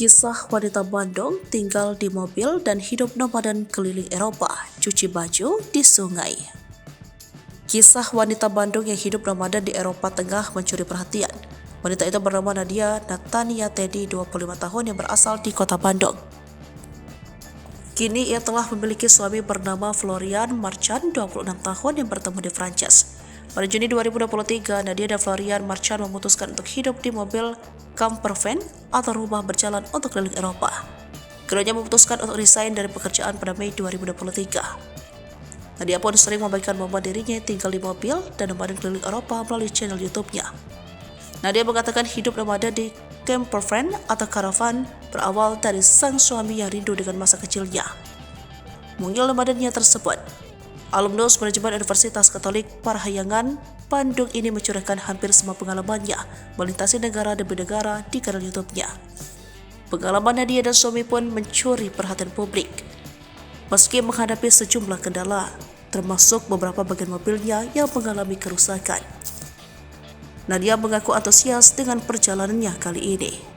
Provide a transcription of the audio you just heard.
Kisah wanita Bandung tinggal di mobil dan hidup nomaden keliling Eropa, cuci baju di sungai. Kisah wanita Bandung yang hidup nomaden di Eropa Tengah mencuri perhatian. Wanita itu bernama Nadia Natania Teddy, 25 tahun yang berasal di kota Bandung. Kini ia telah memiliki suami bernama Florian Marchand, 26 tahun yang bertemu di Prancis. Pada Juni 2023, Nadia dan Florian Marchand memutuskan untuk hidup di mobil campervan atau rumah berjalan untuk keliling Eropa. Keduanya memutuskan untuk resign dari pekerjaan pada Mei 2023. Nadia pun sering membagikan momen dirinya yang tinggal di mobil dan nomaden keliling Eropa melalui channel YouTube-nya. Nadia mengatakan hidup nomaden di campervan atau karavan berawal dari sang suami yang rindu dengan masa kecilnya. Mungil nomadennya tersebut, alumnus manajemen Universitas Katolik Parahyangan Bandung ini mencurahkan hampir semua pengalamannya melintasi negara demi negara di kanal YouTube-nya. Pengalaman Nadia dan suami pun mencuri perhatian publik. Meski menghadapi sejumlah kendala, termasuk beberapa bagian mobilnya yang mengalami kerusakan. Nadia mengaku antusias dengan perjalanannya kali ini.